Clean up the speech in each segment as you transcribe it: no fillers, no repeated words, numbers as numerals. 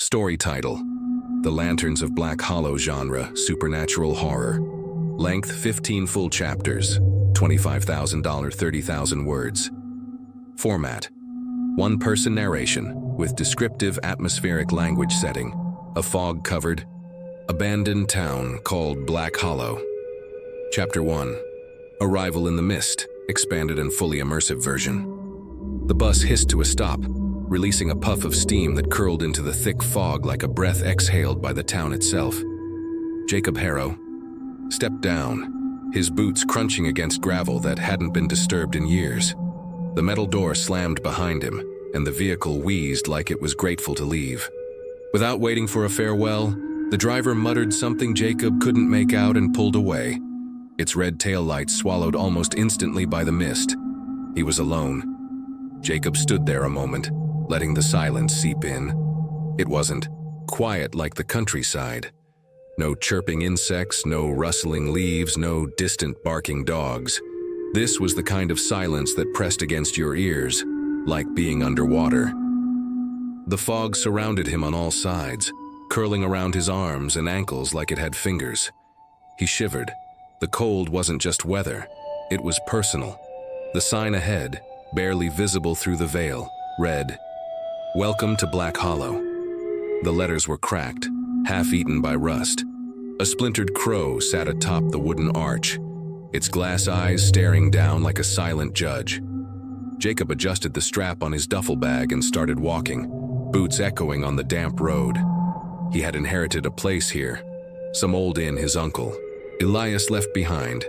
Story title: The Lanterns of Black Hollow, genre, supernatural horror. Length 15 full chapters, $25,000, 30,000 words. Format: one-person narration with descriptive atmospheric language setting. A fog-covered, abandoned town called Black Hollow. Chapter 1. Arrival in the Mist, expanded and fully immersive version. The bus hissed to a stop, releasing a puff of steam that curled into the thick fog like a breath exhaled by the town itself. Jacob Harrow stepped down, his boots crunching against gravel that hadn't been disturbed in years. The metal door slammed behind him, and the vehicle wheezed like it was grateful to leave. Without waiting for a farewell, the driver muttered something Jacob couldn't make out and pulled away, its red taillights swallowed almost instantly by the mist. He was alone. Jacob stood there a moment, letting the silence seep in. It wasn't quiet like the countryside. No chirping insects, no rustling leaves, no distant barking dogs. This was the kind of silence that pressed against your ears, like being underwater. The fog surrounded him on all sides, curling around his arms and ankles like it had fingers. He shivered. The cold wasn't just weather, it was personal. The sign ahead, barely visible through the veil, read, "Welcome to Black Hollow." The letters were cracked, half-eaten by rust. A splintered crow sat atop the wooden arch, its glass eyes staring down like a silent judge. Jacob adjusted the strap on his duffel bag and started walking, boots echoing on the damp road. He had inherited a place here, some old inn his uncle, Elias, left behind,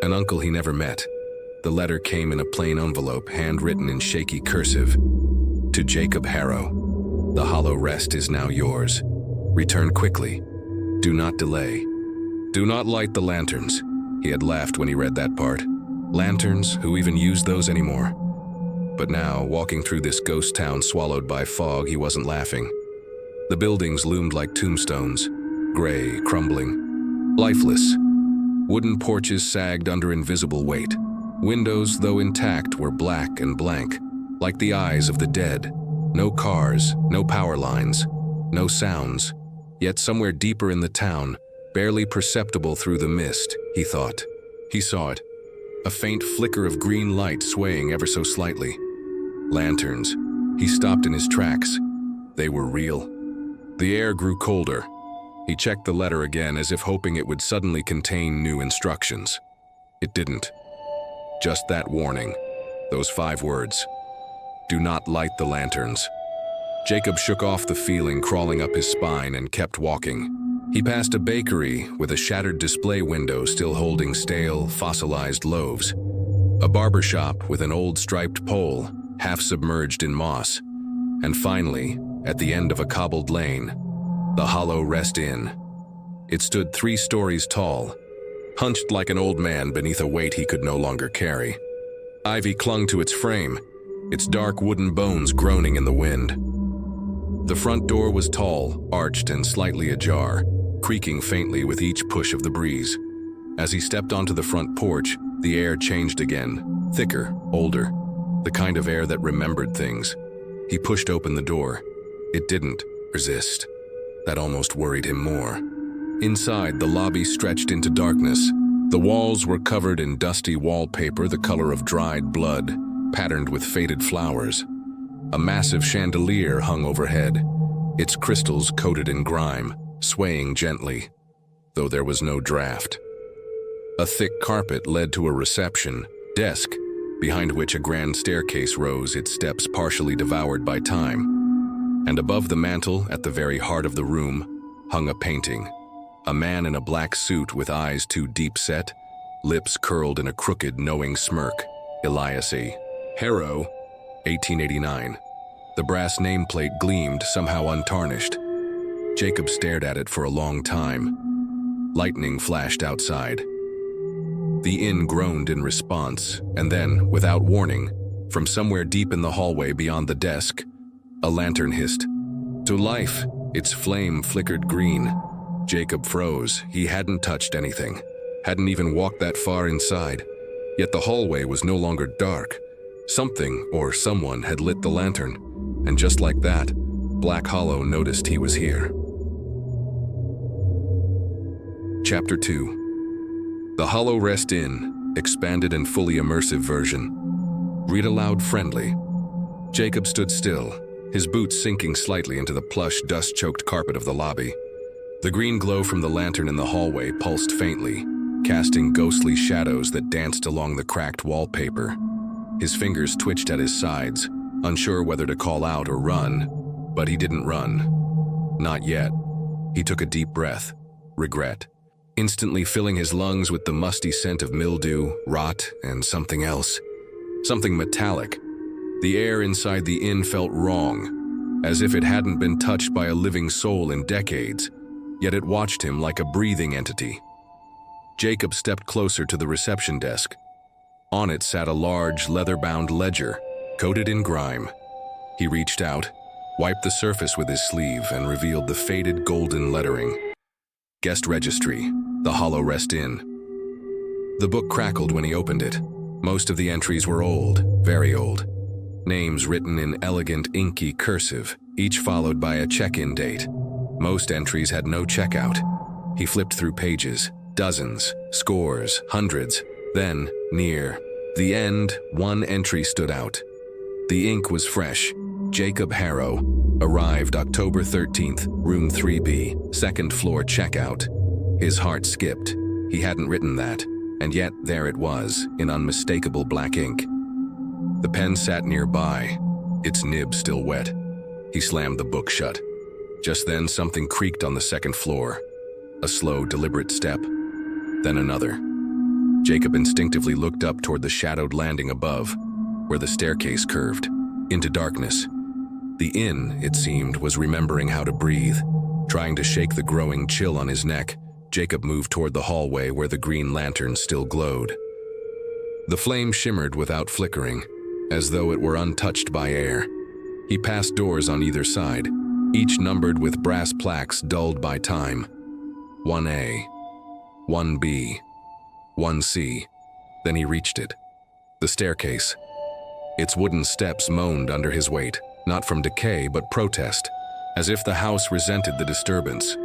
an uncle he never met. The letter came in a plain envelope, handwritten in shaky cursive. To Jacob Harrow, "The hollow rest is now yours. Return quickly. Do not delay. Do not light the lanterns." He had laughed when he read that part. Lanterns? Who even used those anymore? But now, walking through this ghost town swallowed by fog, he wasn't laughing. The buildings loomed like tombstones, gray, crumbling, lifeless. Wooden porches sagged under invisible weight. Windows, though intact, were black and blank, like the eyes of the dead. No cars, no power lines, no sounds. Yet somewhere deeper in the town, barely perceptible through the mist, he thought. He saw it. A faint flicker of green light swaying ever so slightly. Lanterns. He stopped in his tracks. They were real. The air grew colder. He checked the letter again as if hoping it would suddenly contain new instructions. It didn't. Just that warning. Those 5 words. Do not light the lanterns. Jacob shook off the feeling crawling up his spine and kept walking. He passed a bakery with a shattered display window still holding stale, fossilized loaves. A barber shop with an old striped pole, half submerged in moss. And finally, at the end of a cobbled lane, the Hollow Rest Inn. It stood 3 stories tall, hunched like an old man beneath a weight he could no longer carry. Ivy clung to its frame, its dark wooden bones groaning in the wind. The front door was tall, arched and slightly ajar, creaking faintly with each push of the breeze. As he stepped onto the front porch, the air changed again, thicker, older, the kind of air that remembered things. He pushed open the door. It didn't resist. That almost worried him more. Inside, the lobby stretched into darkness. The walls were covered in dusty wallpaper the color of dried blood, patterned with faded flowers. A massive chandelier hung overhead, its crystals coated in grime, swaying gently, though there was no draft. A thick carpet led to a reception desk, behind which a grand staircase rose, its steps partially devoured by time. And above the mantel, at the very heart of the room, hung a painting. A man in a black suit with eyes too deep-set, lips curled in a crooked, knowing smirk. Elias A. Harrow, 1889. The brass nameplate gleamed, somehow untarnished. Jacob stared at it for a long time. Lightning flashed outside. The inn groaned in response, and then, without warning, from somewhere deep in the hallway beyond the desk, a lantern hissed. To life, its flame flickered green. Jacob froze. He hadn't touched anything, hadn't even walked that far inside. Yet the hallway was no longer dark. Something or someone had lit the lantern, and just like that, Black Hollow noticed he was here. Chapter 2. The Hollow Rest Inn, expanded and fully immersive version. Read aloud friendly. Jacob stood still, his boots sinking slightly into the plush, dust-choked carpet of the lobby. The green glow from the lantern in the hallway pulsed faintly, casting ghostly shadows that danced along the cracked wallpaper. His fingers twitched at his sides, unsure whether to call out or run, but he didn't run. Not yet. He took a deep breath. Regret. Instantly filling his lungs with the musty scent of mildew, rot, and something else. Something metallic. The air inside the inn felt wrong, as if it hadn't been touched by a living soul in decades, yet it watched him like a breathing entity. Jacob stepped closer to the reception desk. On it sat a large, leather-bound ledger, coated in grime. He reached out, wiped the surface with his sleeve, and revealed the faded golden lettering. Guest Registry, the Hollow Rest Inn. The book crackled when he opened it. Most of the entries were old, very old. Names written in elegant, inky cursive, each followed by a check-in date. Most entries had no checkout. He flipped through pages, dozens, scores, hundreds. Then, near the end, one entry stood out. The ink was fresh. Jacob Harrow, arrived October 13th, room 3B, second floor checkout. His heart skipped. He hadn't written that, and yet there it was, in unmistakable black ink. The pen sat nearby, its nib still wet. He slammed the book shut. Just then, something creaked on the second floor. A slow, deliberate step, then another. Jacob instinctively looked up toward the shadowed landing above, where the staircase curved, into darkness. The inn, it seemed, was remembering how to breathe. Trying to shake the growing chill on his neck, Jacob moved toward the hallway where the green lantern still glowed. The flame shimmered without flickering, as though it were untouched by air. He passed doors on either side, each numbered with brass plaques dulled by time. 1A, 1B, 1C. Then he reached it. The staircase. Its wooden steps moaned under his weight, not from decay but protest, as if the house resented the disturbance.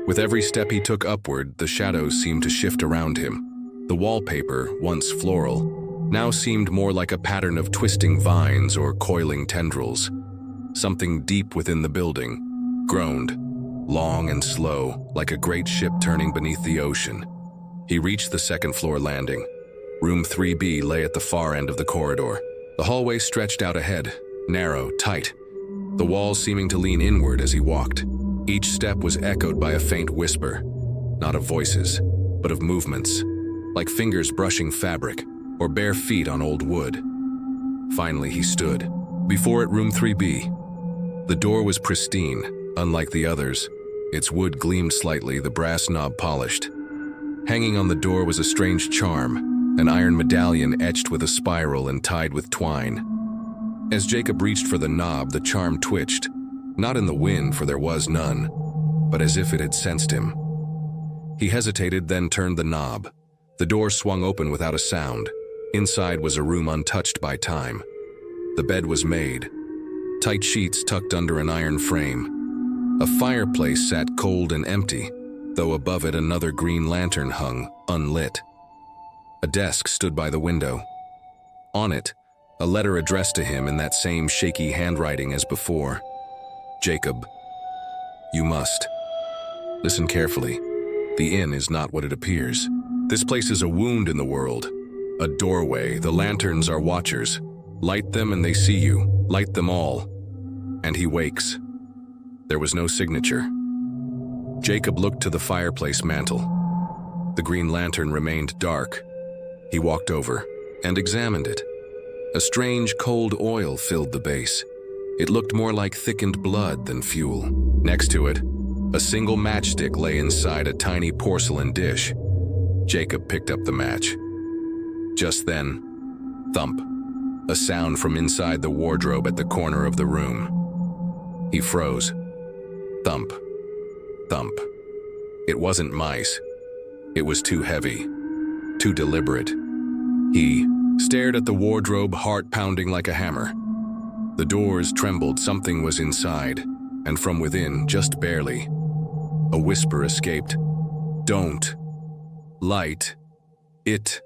With every step he took upward, the shadows seemed to shift around him. The wallpaper, once floral, now seemed more like a pattern of twisting vines or coiling tendrils. Something deep within the building groaned, long and slow, like a great ship turning beneath the ocean. He reached the second floor landing. Room 3B lay at the far end of the corridor. The hallway stretched out ahead, narrow, tight, the walls seeming to lean inward as he walked. Each step was echoed by a faint whisper, not of voices, but of movements, like fingers brushing fabric or bare feet on old wood. Finally, he stood. Before it, room 3B. The door was pristine, unlike the others. Its wood gleamed slightly, the brass knob polished. Hanging on the door was a strange charm, an iron medallion etched with a spiral and tied with twine. As Jacob reached for the knob, the charm twitched, not in the wind, for there was none, but as if it had sensed him. He hesitated, then turned the knob. The door swung open without a sound. Inside was a room untouched by time. The bed was made, tight sheets tucked under an iron frame. A fireplace sat cold and empty, though above it another green lantern hung, unlit. A desk stood by the window. On it, a letter addressed to him in that same shaky handwriting as before. Jacob, you must. Listen carefully. The inn is not what it appears. This place is a wound in the world, a doorway. The lanterns are watchers. Light them and they see you. Light them all. And he wakes. There was no signature. Jacob looked to the fireplace mantel. The green lantern remained dark. He walked over and examined it. A strange cold oil filled the base. It looked more like thickened blood than fuel. Next to it, a single matchstick lay inside a tiny porcelain dish. Jacob picked up the match. Just then, thump, a sound from inside the wardrobe at the corner of the room. He froze. Thump, thump. It wasn't mice. It was too heavy, too deliberate. He stared at the wardrobe, heart pounding like a hammer. The doors trembled. Something was inside, and from within, just barely, a whisper escaped. "Don't light it."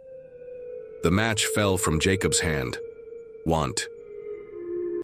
The match fell from Jacob's hand. "Want